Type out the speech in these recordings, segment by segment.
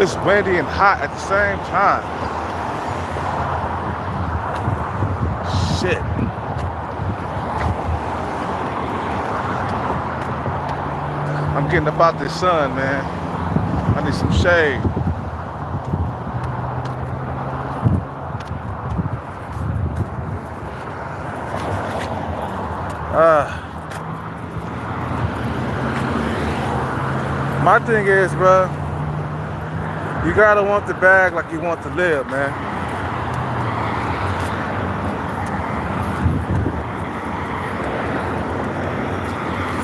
it's windy and hot at the same time. Shit. I'm getting up out this sun, man. I need some shade. My thing is, bro, you gotta want the bag like you want to live, man.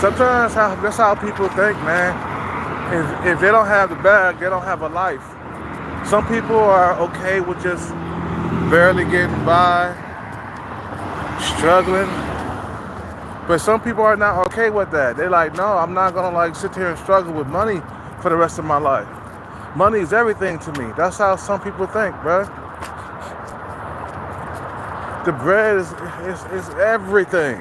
Sometimes that's how people think, man. If they don't have the bag, they don't have a life. Some people are okay with just barely getting by, struggling. But some people are not okay with that. They're like, no, I'm not gonna like sit here and struggle with money for the rest of my life. Money is everything to me. That's how some people think, bro. The bread is everything.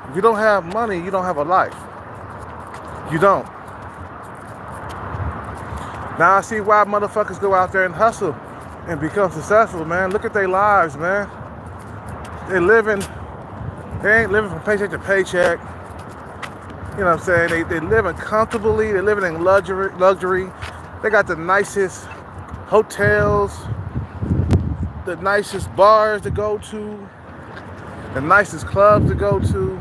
If you don't have money, you don't have a life. You don't. Now I see why motherfuckers go out there and hustle and become successful, man. Look at their lives, man. They ain't living from paycheck to paycheck. You know what I'm saying? They living comfortably, they living in luxury. They got the nicest hotels, the nicest bars to go to, the nicest clubs to go to.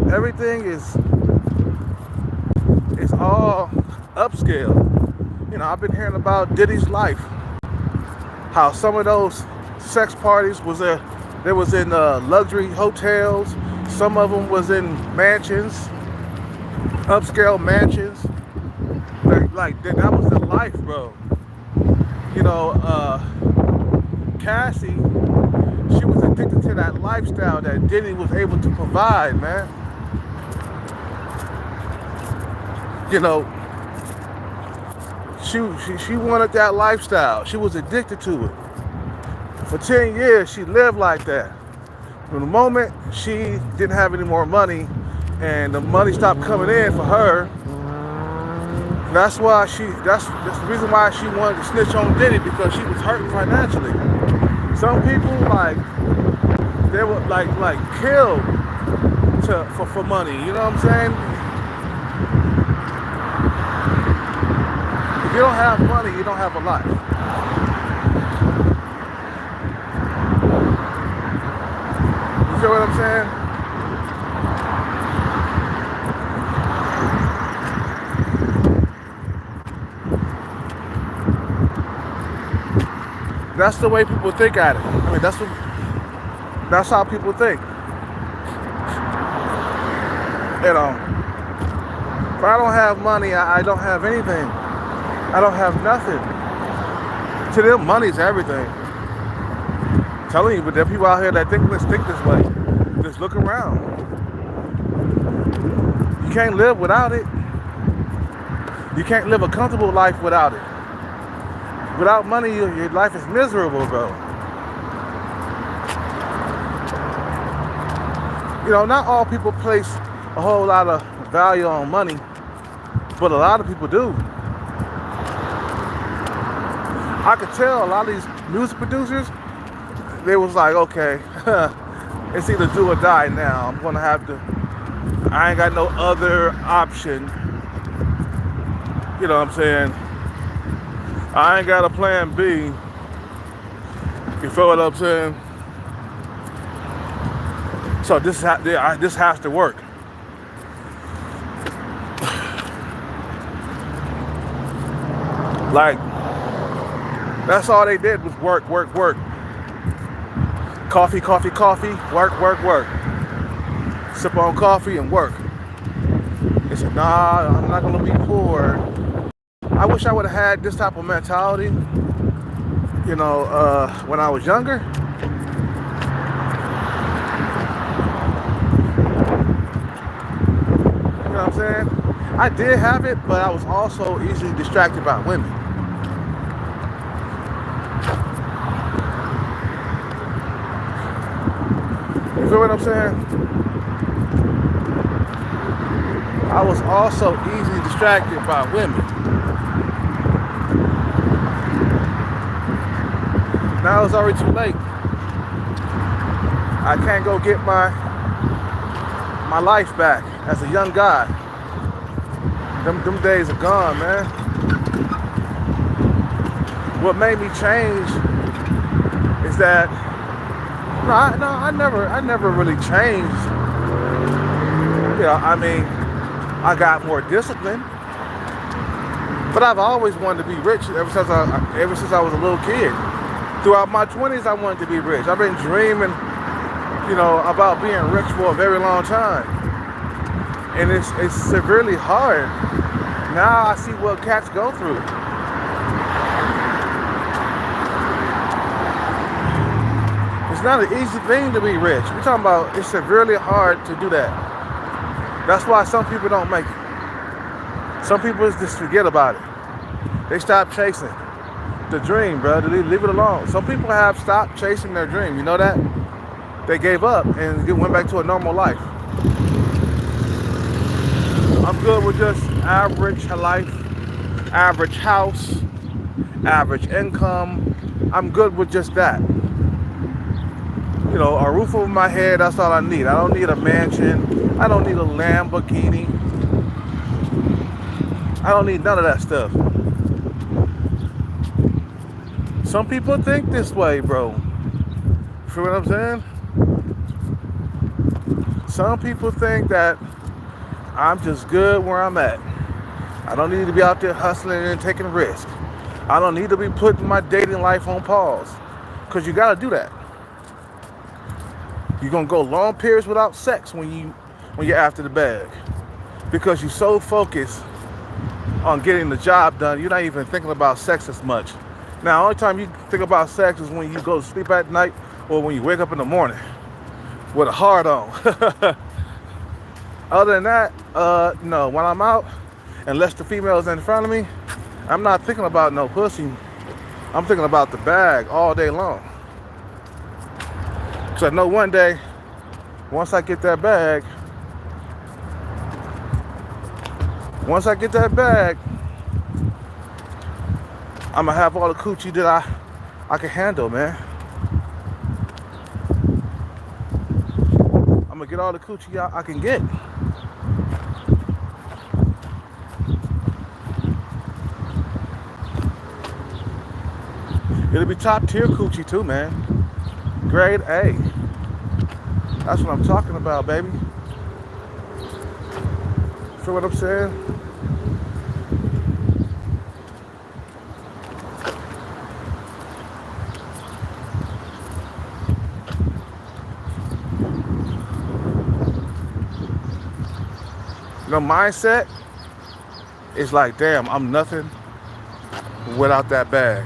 Everything is all upscale. You know, I've been hearing about Diddy's life. How some of those sex parties was in luxury hotels. Some of them was in mansions, upscale mansions. Like that was the life, bro. You know, Cassie, she was addicted to that lifestyle that Diddy was able to provide, man. You know, she wanted that lifestyle. She was addicted to it. For 10 years, she lived like that. From the moment she didn't have any more money and the money stopped coming in for her, that's the reason why she wanted to snitch on Diddy, because she was hurting financially. Some people they were like killed for money, you know what I'm saying? If you don't have money, you don't have a life. You feel what I'm saying? That's the way people think at it. I mean, that's how people think. You know, if I don't have money, I don't have anything. I don't have nothing. To them, money's everything. I'm telling you, but there are people out here that think this way. Just look around. You can't live without it. You can't live a comfortable life without it. Without money, your life is miserable, bro. You know, not all people place a whole lot of value on money, but a lot of people do. I could tell a lot of these music producers, they was like, okay, it's either do or die now. I'm gonna have to, I ain't got no other option. You know what I'm saying? I ain't got a plan B. You feel what I'm saying? So this has to work. Like, that's all they did was work. Coffee, work. Sip on coffee and work. They said, nah, I'm not gonna be poor. I wish I would have had this type of mentality, you know, when I was younger. You know what I'm saying? I did have it, but I was also easily distracted by women. feel what I'm saying? I was also easily distracted by women. Now it's already too late. I can't go get my life back as a young guy. Them days are gone, man. What made me change is that I never really changed. I mean, I got more discipline, but I've always wanted to be rich ever since I was a little kid. Throughout my 20s, I wanted to be rich. I've been dreaming, about being rich for a very long time, and it's severely hard. Now I see what cats go through. It's not an easy thing to be rich. We're talking about it's severely hard to do that. That's why some people don't make it. Some people just forget about it. They stop chasing the dream, bro. They leave it alone. Some people have stopped chasing their dream. You know that? They gave up and went back to a normal life. I'm good with just average life, average house, average income. I'm good with just that. A roof over my head, that's all I need. I don't need a mansion. I don't need a Lamborghini. I don't need none of that stuff. Some people think this way, bro. You feel what I'm saying? Some people think that I'm just good where I'm at. I don't need to be out there hustling and taking risks. I don't need to be putting my dating life on pause. Because you got to do that. You're going to go long periods without sex when you're after the bag. Because you're so focused on getting the job done, you're not even thinking about sex as much. Now, the only time you think about sex is when you go to sleep at night or when you wake up in the morning with a hard on. Other than that, no, when I'm out, unless the female's in front of me, I'm not thinking about no pussy. I'm thinking about the bag all day long. So I know one day, once I get that bag, I'm gonna have all the coochie that I can handle, man. I'm gonna get all the coochie I can get. It'll be top tier coochie too, man. Grade A. That's what I'm talking about, baby. Feel what I'm saying? Mindset is like, damn, I'm nothing without that bag.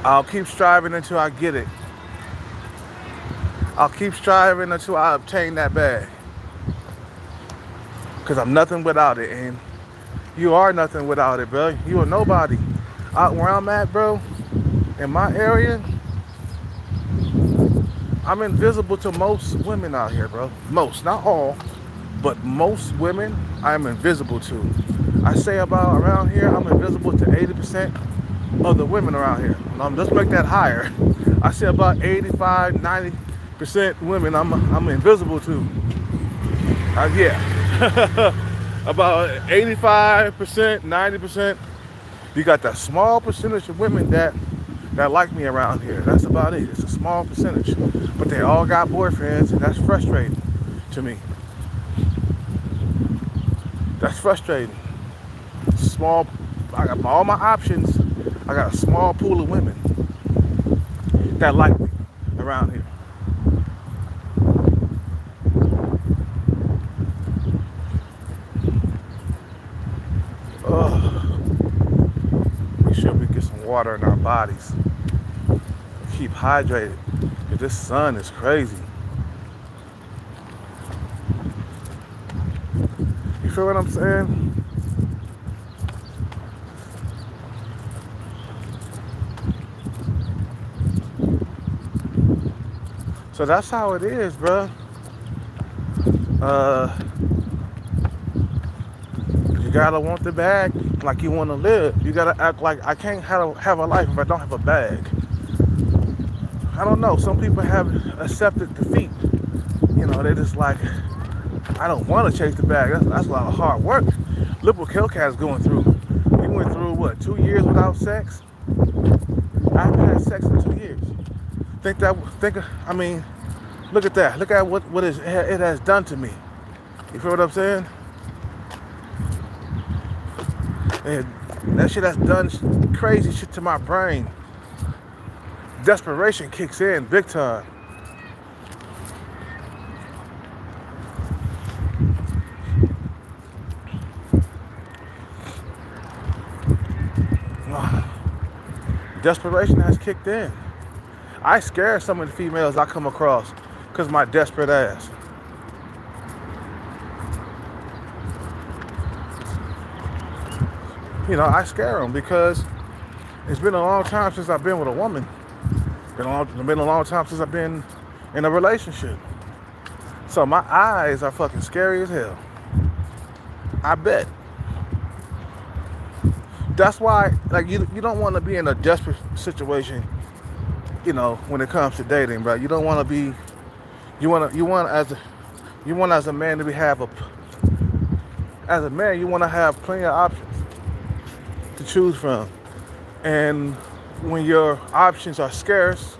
I'll keep striving until I get it. I'll keep striving until I obtain that bag. Because I'm nothing without it. And you are nothing without it, bro. You are nobody. Out where I'm at, bro, in my area, I'm invisible to most women out here, bro. Most, not all, but most women I'm invisible to. I say about around here, I'm invisible to 80% of the women around here. Let's make that higher. I say about 85, 90% women I'm invisible to. Yeah. About 85%, 90%. You got that small percentage of women that like me around here. That's about it. It's a small percentage. But they all got boyfriends, and that's frustrating to me. That's frustrating. I got all my options. I got a small pool of women that like me around here. We should get some water in our bodies. Keep hydrated. Because this sun is crazy. You feel what I'm saying? So that's how it is, bro. Uh, you gotta want the bag like you wanna live. You gotta act like I can't have a life if I don't have a bag. I don't know. Some people have accepted defeat. You know, they just like, I don't want to chase the bag. That's a lot of hard work. Look what Hellcat's going through. He went through what, 2 years without sex? I haven't had sex in 2 years. I mean, look at that. Look at what it has done to me. You feel what I'm saying? And that shit has done crazy shit to my brain. Desperation kicks in big time. Desperation has kicked in. I scare some of the females I come across because of my desperate ass. You know, I scare them because it's been a long time since I've been with a woman. It's been a long time since I've been in a relationship. So my eyes are fucking scary as hell. I bet. That's why, like, you don't want to be in a desperate situation, you know, when it comes to dating, bro. You don't want to be. You want as a man to be as a man, you want to have plenty of options to choose from, and when your options are scarce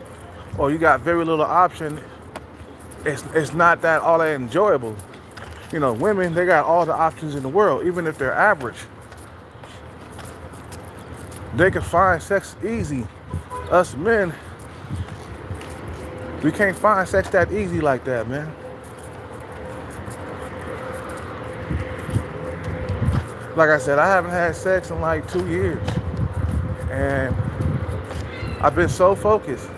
or you got very little option, it's not that all that enjoyable. You know, women, they got all the options in the world, even if they're average. They can find sex easy. Us men, we can't find sex that easy like that, man. Like I said, I haven't had sex in like 2 years. And I've been so focused.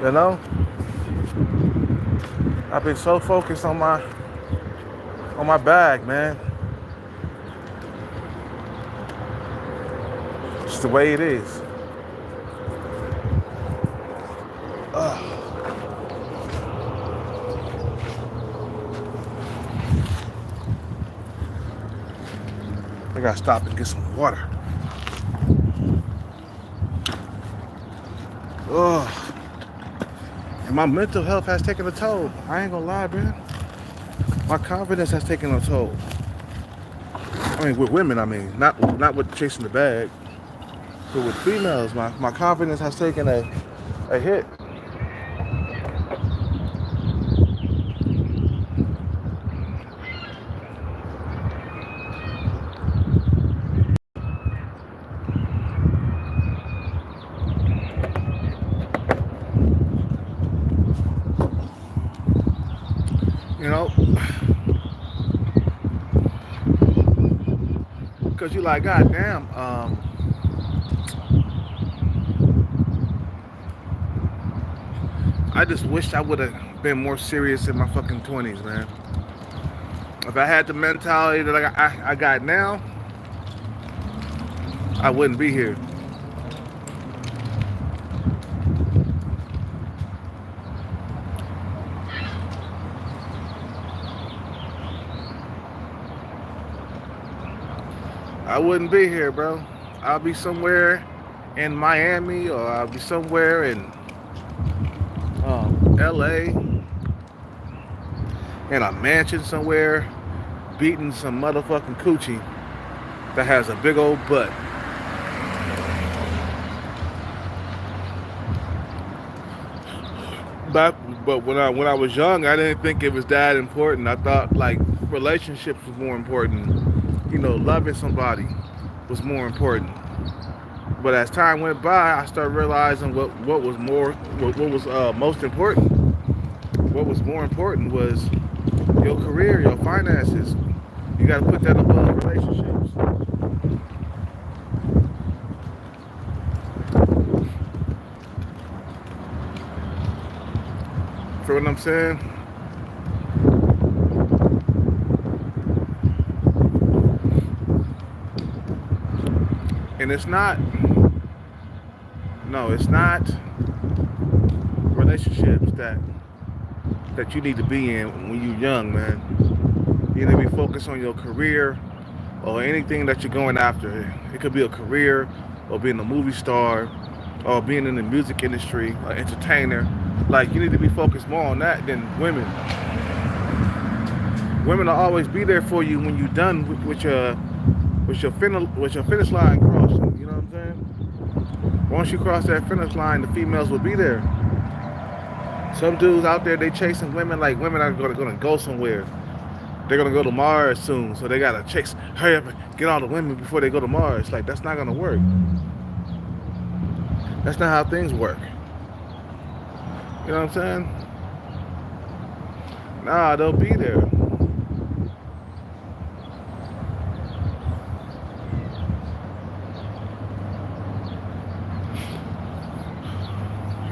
You know? I've been so focused on my bag, man. It's the way it is. I gotta stop and get some water. And my mental health has taken a toll. I ain't gonna lie, man. My confidence has taken a toll. I mean, with women, not with chasing the bag, but with females, my confidence has taken a hit. You know, because you like, goddamn, I just wish I would have been more serious in my fucking 20s, man. If I had the mentality that I got now, I wouldn't be here. I wouldn't be here, bro. I'll be somewhere in Miami, or I'll be somewhere in LA, in a mansion somewhere, beating some motherfucking coochie that has a big old butt. But when I was young, I didn't think it was that important. I thought like relationships was more important. You know, loving somebody was more important. But as time went by, I started realizing what was most important. What was more important was your career, your finances. You got to put that above relationships. Feel what I'm saying? And it's not, No, it's not relationships that you need to be in when you're young, man. You need to be focused on your career or anything that you're going after. It could be a career or being a movie star or being in the music industry, or entertainer. Like you need to be focused more on that than women. Women will always be there for you when you're done with your finish line crossing. You know what I'm saying? Once you cross that finish line, the females will be there. Some dudes out there they chasing women like women are gonna go somewhere. They're gonna go to Mars soon, so they gotta chase, hurry up and get all the women before they go to Mars. Like that's not gonna work. That's not how things work. You know what I'm saying? Nah, they'll be there.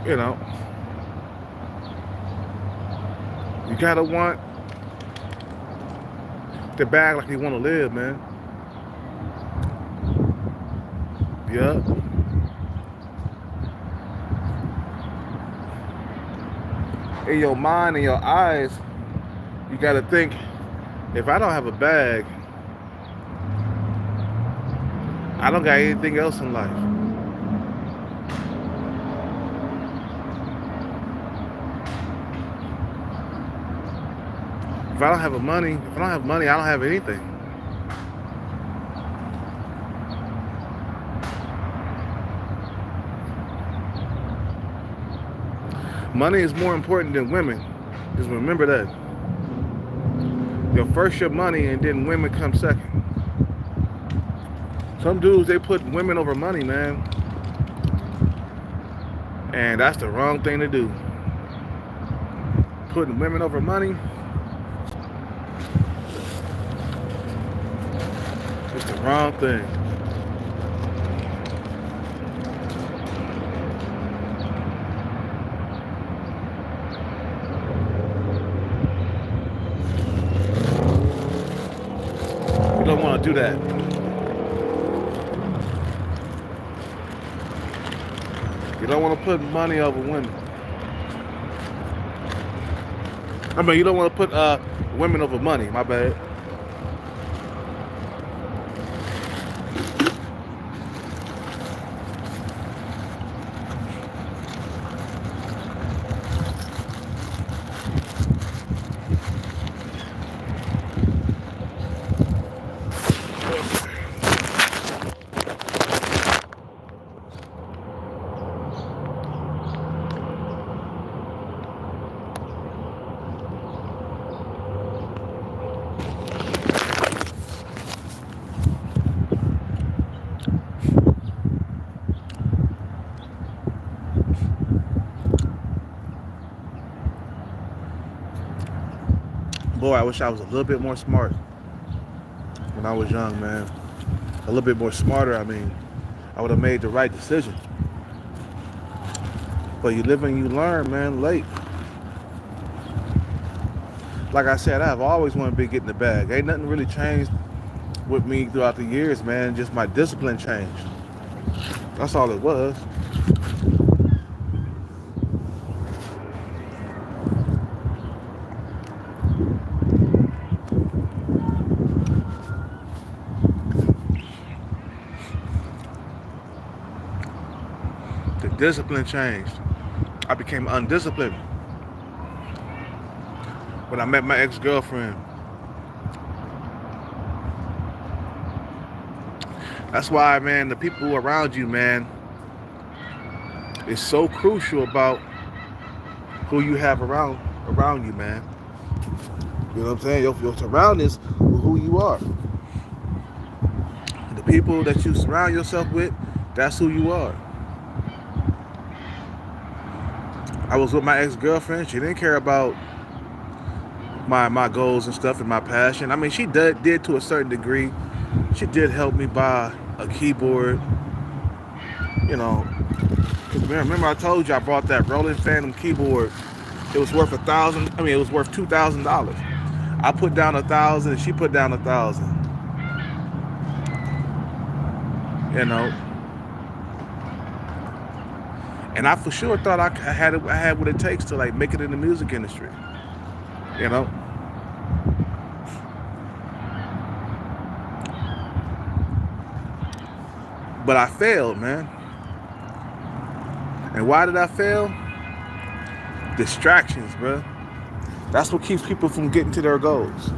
You know, you gotta want the bag like you want to live, man. Yeah. In your mind and your eyes, you gotta think, if I don't have a bag, I don't got anything else in life. If I don't have money, I don't have anything. Money is more important than women. Just remember that. First your money and then women come second. Some dudes, they put women over money, man. And that's the wrong thing to do. Putting women over money, it's the wrong thing. You don't want to do that. You don't want to put money over women. I mean, you don't want to put women over money. My bad. Boy, I wish I was a little bit more smart when I was young, man. A little bit more smarter, I mean. I would have made the right decision. But you live and you learn, man, late. Like I said, I've always wanted to be getting the bag. Ain't nothing really changed with me throughout the years, man. Just my discipline changed. That's all it was. The discipline changed. I became undisciplined when I met my ex-girlfriend. That's why, man, the people around you, man, is so crucial about who you have around you, man. You know what I'm saying? Your surroundings with who you are. The people that you surround yourself with, that's who you are. I was with my ex-girlfriend. She didn't care about my goals and stuff and my passion. I mean, she did to a certain degree. She did help me buy a keyboard. You know, remember I told you I bought that Roland Phantom keyboard. It was worth $1,000. I mean, it was worth $2,000. I put down $1,000 and she put down $1,000. You know. And I for sure thought I had what it takes to like make it in the music industry. You know, but I failed, man. And why did I fail? Distractions, bro. That's what keeps people from getting to their goals.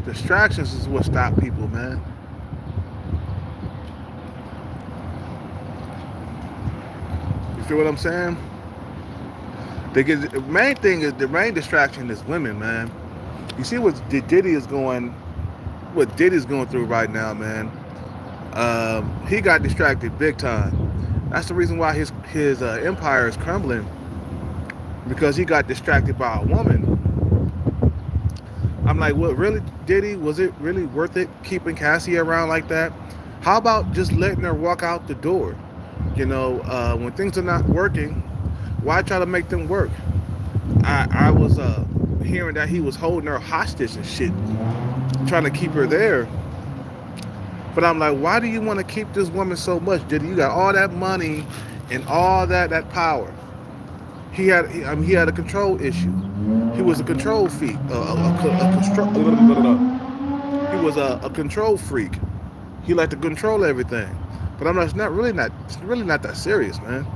Distractions is what stop people, man. You feel what I'm saying? The main thing is the main distraction is women, man. You see what Diddy is going, what Diddy's going through right now, man. He got distracted big time. That's the reason why his empire is crumbling, because he got distracted by a woman. I'm like, what, really, Diddy? Was it really worth it keeping Cassie around like that? How about just letting her walk out the door? You know, when things are not working, why try to make them work? I was hearing that he was holding her hostage and shit, trying to keep her there. But I'm like, why do you want to keep this woman so much, Diddy? You got all that money and all that power. He had a control issue. He was a control freak. He was a control freak. He liked to control everything. But I'm not. It's really not that serious, man.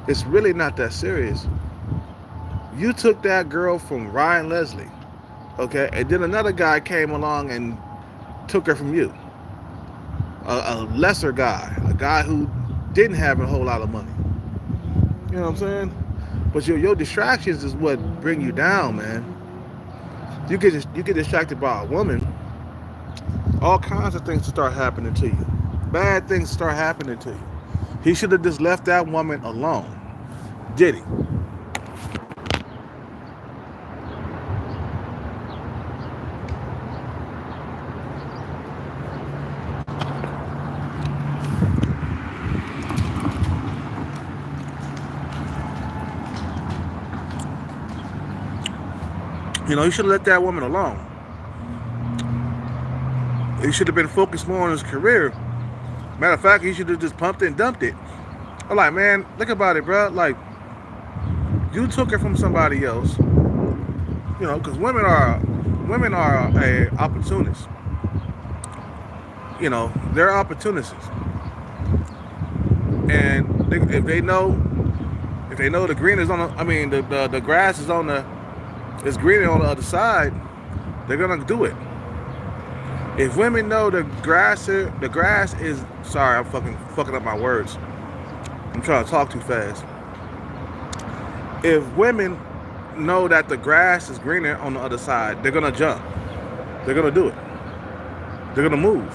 It's really not that serious. You took that girl from Ryan Leslie, okay, and then another guy came along and took her from you. A lesser guy, a guy who didn't have a whole lot of money. You know what I'm saying? But your distractions is what bring you down, man. You get distracted by a woman, all kinds of things start happening to you. Bad things start happening to you. He should have just left that woman alone. Did he? You know, he should have let that woman alone. He should have been focused more on his career. Matter of fact, he should have just pumped it and dumped it. I'm like, man, think about it, bro. Like, you took it from somebody else. You know, because women are a opportunists. You know, they're opportunists, and if they know the green is on the, I mean, the grass is on the, it's greener on the other side, they're gonna do it. If women know the grass is, sorry, I'm fucking up my words. I'm trying to talk too fast. If women know that the grass is greener on the other side, they're gonna jump. They're gonna do it. They're gonna move.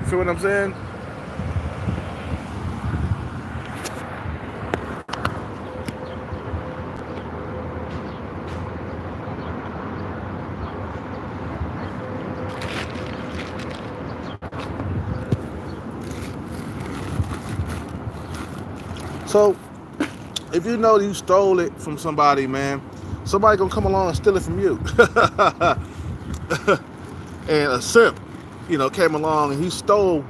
You feel what I'm saying? So, if you know you stole it from somebody, man, somebody gonna come along and steal it from you. And a simp, you know, came along and he stole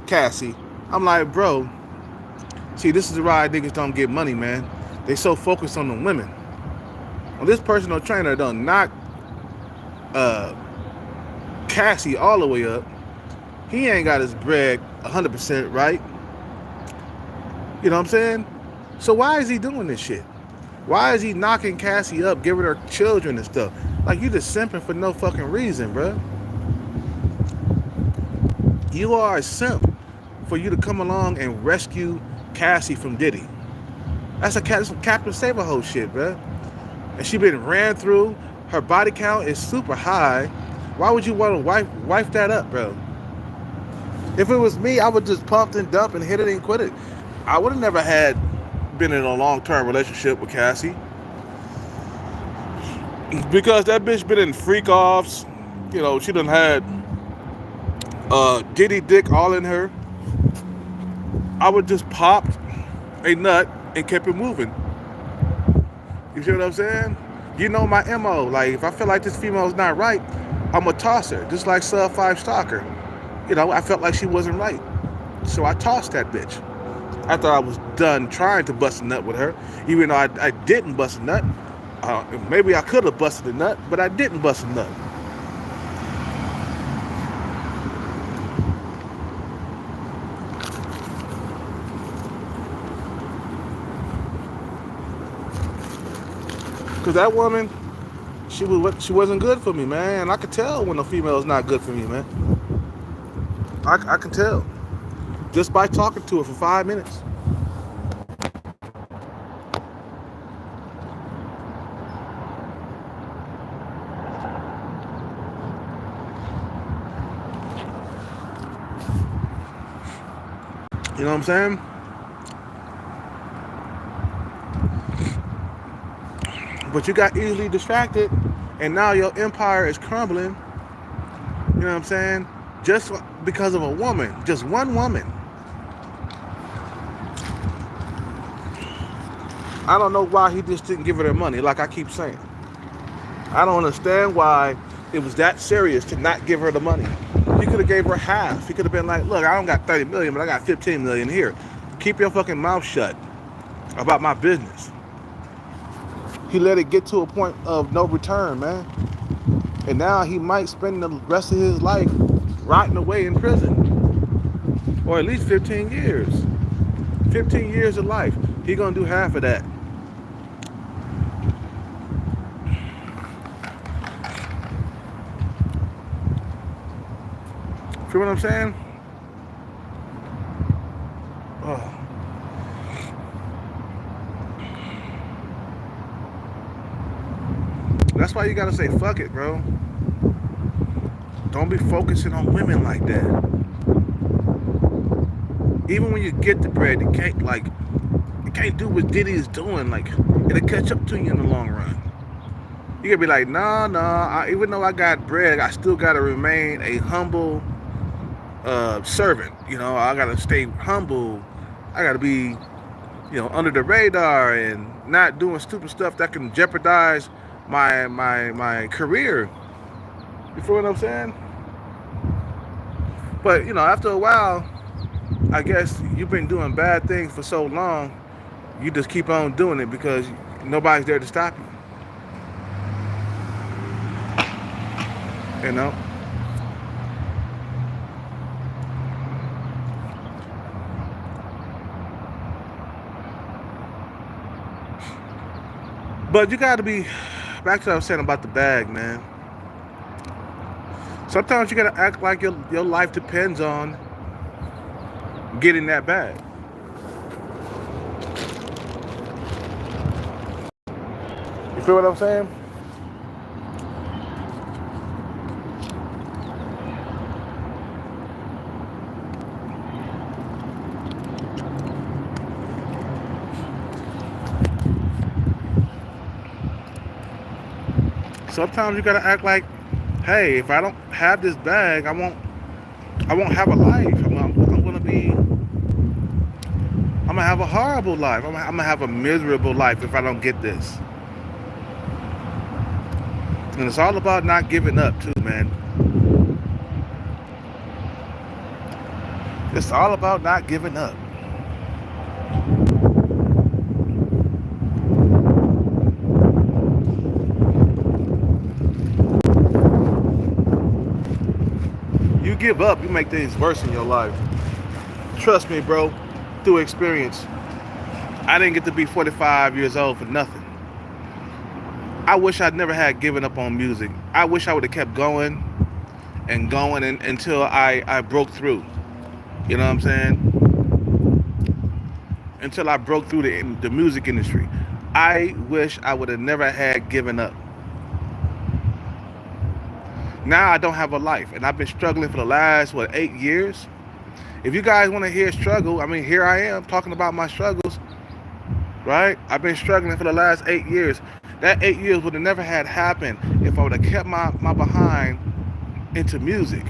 Cassie. I'm like, bro, see, this is why niggas don't get money, man. They so focused on the women. Well, this personal trainer done knock Cassie all the way up. He ain't got his bread 100% right. You know what I'm saying? So why is he doing this shit? Why is he knocking Cassie up, giving her children and stuff? Like, you just simping for no fucking reason, bro. You are a simp for you to come along and rescue Cassie from Diddy. That's some Captain Save-A-Ho shit, bro. And she been ran through. Her body count is super high. Why would you want to wipe that up, bro? If it was me, I would just pump and dump and hit it and quit it. I would have never had been in a long-term relationship with Cassie because that bitch been in freak offs. You know, she done had Diddy dick all in her. I would just pop a nut and kept it moving. You see what I'm saying? You know my MO. Like, if I feel like this female's not right, I'm going to toss her. Just like Sub 5 Stalker. You know, I felt like she wasn't right. So I tossed that bitch. After I was done trying to bust a nut with her, even though I didn't bust a nut. Maybe I could have busted a nut, but I didn't bust a nut. Because that woman, she wasn't good for me, man. And I could tell when a female is not good for me, man. I can tell. Just by talking to her for 5 minutes. You know what I'm saying? But you got easily distracted, and now your empire is crumbling. You know what I'm saying? Just because of a woman. Just one woman. I don't know why he just didn't give her the money, like I keep saying. I don't understand why it was that serious to not give her the money. He could have gave her half. He could have been like, look, I don't got 30 million, but I got 15 million here. Keep your fucking mouth shut about my business. He let it get to a point of no return, man. And now he might spend the rest of his life rotting away in prison. Or at least 15 years. 15 years of life. He gonna do half of that. Feel what I'm saying? Oh. That's why you gotta say fuck it, bro. Don't be focusing on women like that. Even when you get the bread, you can't do what Diddy is doing. Like, it'll catch up to you in the long run. You gotta be like, nah. Even though I got bread, I still gotta remain a humble servant. You know, I gotta stay humble. I gotta be, under the radar and not doing stupid stuff that can jeopardize my career. You feel what I'm saying? But after a while, I guess you've been doing bad things for so long, you just keep on doing it because nobody's there to stop you. But you gotta be, back to what I was saying about the bag, man. Sometimes you gotta act like your life depends on getting that bag. You feel what I'm saying? Sometimes you gotta act like, hey, if I don't have this bag, I won't have a life. I'm gonna have a horrible life. I'm gonna have a miserable life if I don't get this. And it's all about not giving up too, man. It's all about not giving up. You give up, you make things worse in your life. Trust me, bro, through experience. I didn't get to be 45 years old for nothing. I wish I'd never had given up on music. I wish I would have kept going and going until I broke through. You know what I'm saying? Until I broke through the music industry. I wish I would have never had given up. Now I don't have a life, and I've been struggling for the last, 8 years? If you guys want to hear struggle, I mean, here I am talking about my struggles. right? I've been struggling for the last 8 years. That 8 years would have never had happened if I would have kept my behind into music.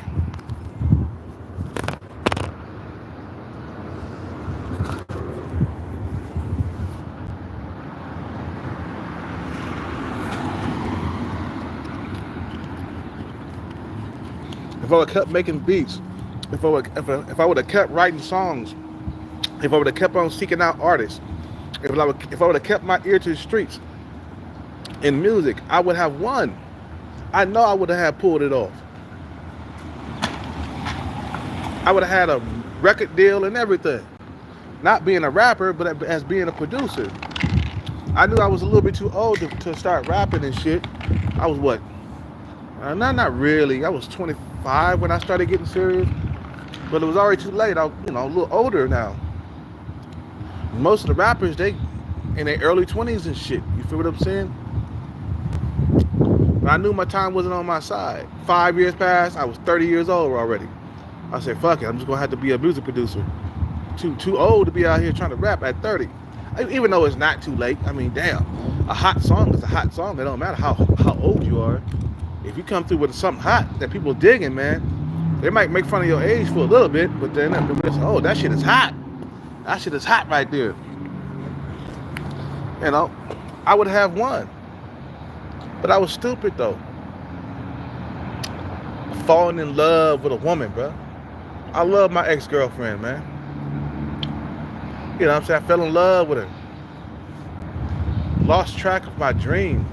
If I would have kept making beats, if I would have kept writing songs, if I would have kept on seeking out artists, if I would have kept my ear to the streets in music, I would have won. I know I would have pulled it off. I would have had a record deal and everything. Not being a rapper, but as being a producer. I knew I was a little bit too old to start rapping and shit. I was what? Not really. I was 25 when I started getting serious. But it was already too late. I was, a little older now. Most of the rappers, they in their early 20s and shit. You feel what I'm saying? But I knew my time wasn't on my side. 5 years passed, I was 30 years old already. I said, fuck it, I'm just gonna have to be a music producer. Too old to be out here trying to rap at 30. Even though it's not too late. I mean, damn. A hot song is a hot song. It don't matter how old you are. If you come through with something hot that people digging, man, they might make fun of your age for a little bit, but then they say, oh, that shit is hot. That shit is hot right there. I would have won. But I was stupid, though. Falling in love with a woman, bro. I love my ex-girlfriend, man. You know what I'm saying? I fell in love with her. Lost track of my dream.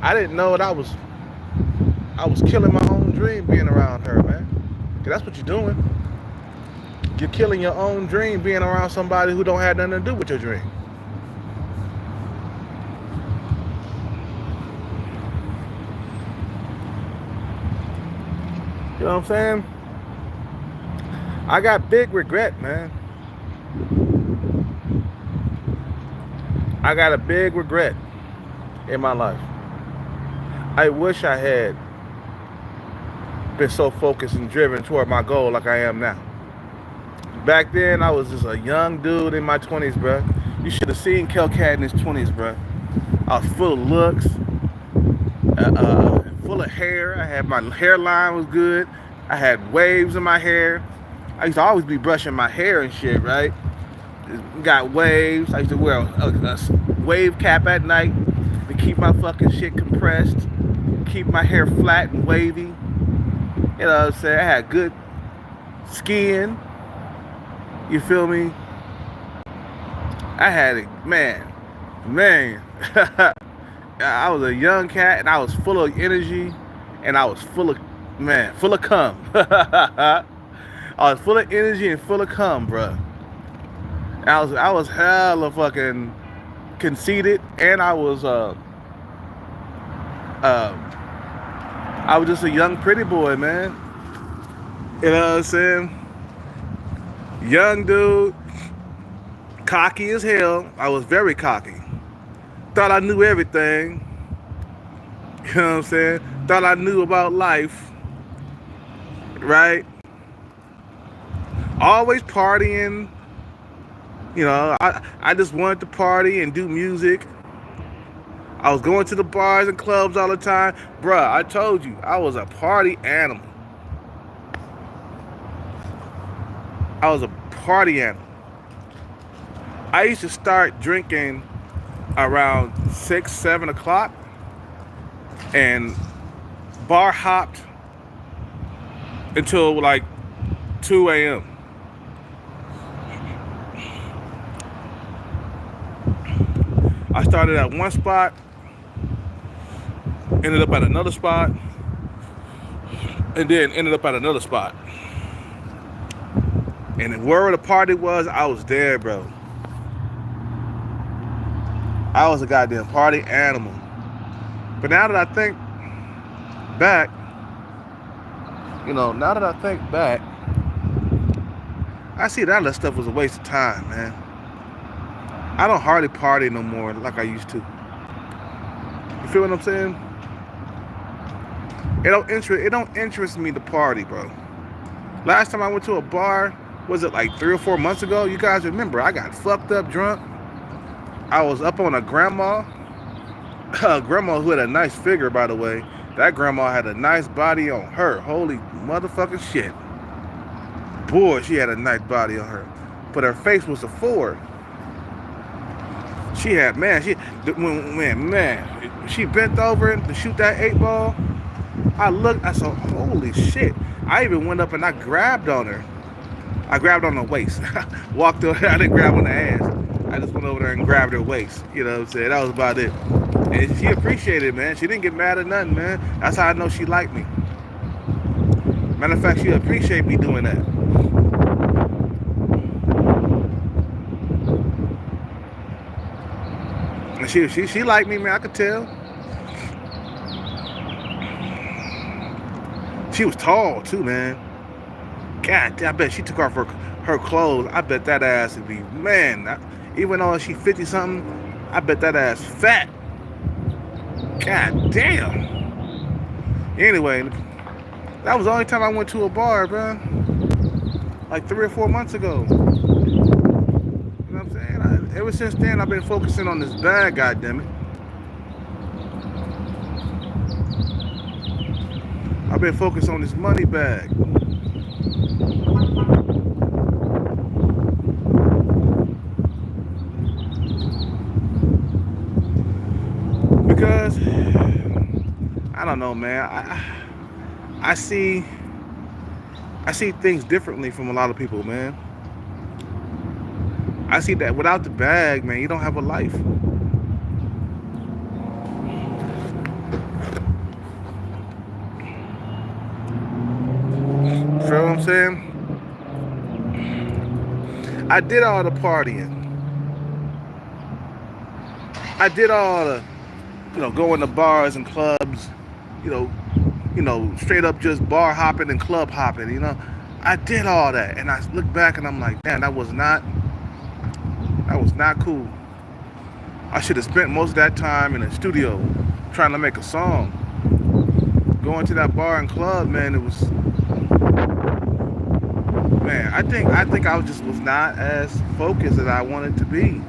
I didn't know that I was killing my own dream being around her, man. 'Cause that's what you're doing. You're killing your own dream being around somebody who don't have nothing to do with your dream. You know what I'm saying? I got big regret, man. I got a big regret in my life. I wish I had been so focused and driven toward my goal like I am now. Back then, I was just a young dude in my 20s, bro. You should have seen Kelcat in his 20s, bro. I was full of looks, full of hair. I had my hairline was good. I had waves in my hair. I used to always be brushing my hair and shit, right? Got waves. I used to wear a wave cap at night to keep my fucking shit compressed, keep my hair flat and wavy. You know what I'm saying? I had good skin. You feel me? I had it, man. I was a young cat and I was full of energy and I was full of cum. I was full of energy and full of cum, bro. I was hella fucking conceited, and I was just a young pretty boy, man. You know what I'm saying? Young dude, cocky as hell. I was very cocky. Thought I knew everything. You know what I'm saying? Thought I knew about life. Right? Always partying. You know, I just wanted to party and do music. I was going to the bars and clubs all the time. Bruh, I told you, I was a party animal. I was a party animal. I used to start drinking around 6, 7 o'clock and bar hopped until like 2 a.m. I started at one spot, ended up at another spot, and then ended up at another spot. And wherever the party was, I was there, bro. I was a goddamn party animal. But now that I think back, I see that stuff was a waste of time, man. I don't hardly party no more like I used to. You feel what I'm saying? It don't interest me to party, bro. Last time I went to a bar, was it like 3 or 4 months ago? You guys remember, I got fucked up drunk. I was up on a grandma, grandma who had a nice figure, by the way. That grandma had a nice body on her. Holy motherfucking shit. Boy, she had a nice body on her. But her face was a 4. She had, man, she bent over to shoot that 8 ball. I looked, I said, holy shit. I even went up and I grabbed on her. I grabbed on her waist. Walked over there, I didn't grab on the ass. I just went over there and grabbed her waist. You know what I'm saying? That was about it. And she appreciated it, man. She didn't get mad at nothing, man. That's how I know she liked me. Matter of fact, she appreciated me doing that. And she liked me, man. I could tell. She was tall too, man. God damn, I bet she took off her clothes. I bet that ass would be, man. Even though she 50 something, I bet that ass fat. God damn. Anyway, that was the only time I went to a bar, bro. Like 3 or 4 months ago. You know what I'm saying? Ever since then, I've been focusing on this bag, goddammit. I've been focused on this money bag. Because I don't know, man. I see things differently from a lot of people, man. I see that without the bag, man, you don't have a life. Feel what I'm saying? I did all the partying. I did all the, going to bars and clubs, straight up just bar hopping and club hopping, I did all that. And I look back and I'm like, damn, that was not cool. I should have spent most of that time in the studio trying to make a song. Going to that bar and club, man, it was, man, I think I was not as focused as I wanted to be.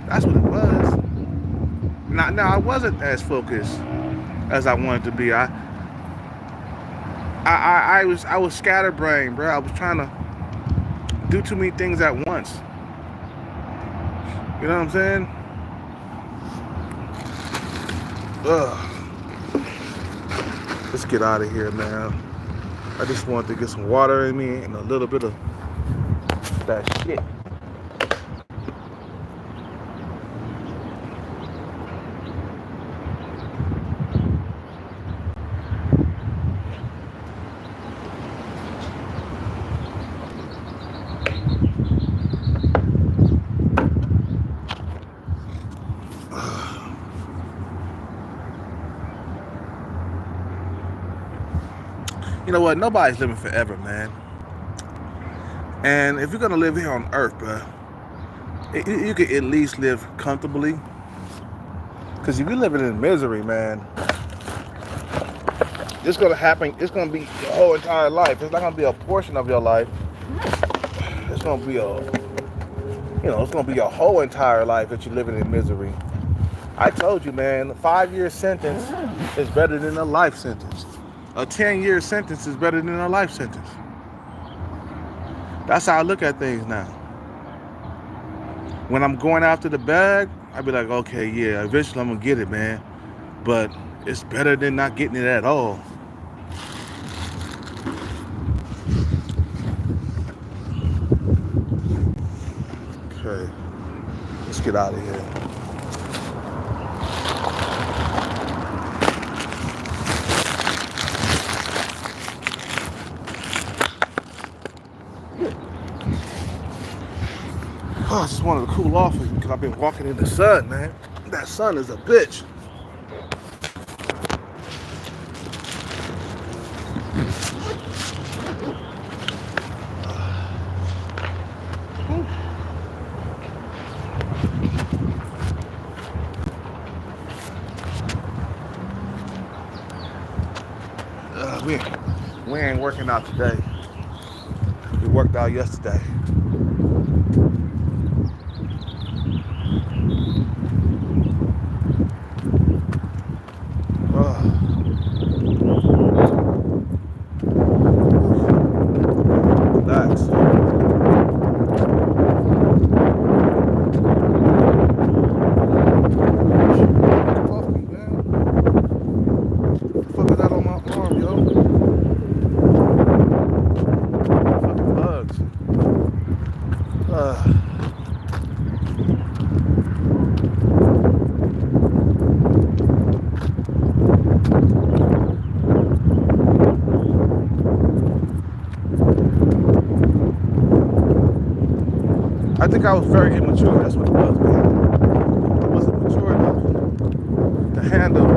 That's what it was. Now I wasn't as focused as I wanted to be. I was scatterbrained, bro. I was trying to do too many things at once. You know what I'm saying? Ugh. Let's get out of here, man. I just wanted to get some water in me and a little bit of that shit. You know what? Nobody's living forever, man. And if you're gonna live here on Earth, bro, you could at least live comfortably. Because if you're living in misery, man, it's gonna happen. It's gonna be your whole entire life. It's not gonna be a portion of your life. It's gonna be it's gonna be your whole entire life that you're living in misery. I told you, man, a 5-year sentence is better than a life sentence. A 10-year sentence is better than a life sentence. That's how I look at things now. When I'm going after the bag, I be like, okay, yeah, eventually I'm gonna get it, man. But it's better than not getting it at all. Okay, let's get out of here. Oh, I just wanted to cool off because I've been walking in the sun, man. That sun is a bitch. We ain't working out today. We worked out yesterday. think I was very immature. That's what it was, man. I wasn't mature enough to handle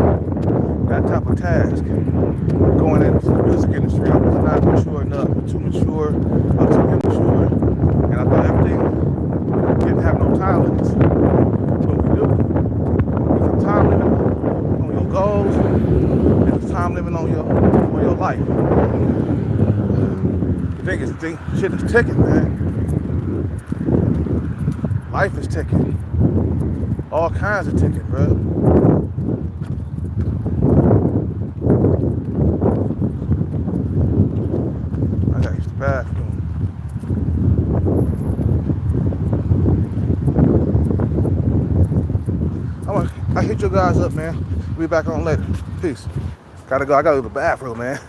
that type of task. Going into the music industry, I was not mature enough. Too mature, I was too immature, and I thought everything didn't have no time limits. But we do. There's a time limit on your goals, and there's a time limit on your life. Shit is ticking, man. Life is ticking. All kinds of ticking, bro. I gotta use the bathroom. I hit you guys up, man. We'll be back on later. Peace. Gotta go to the bathroom, man.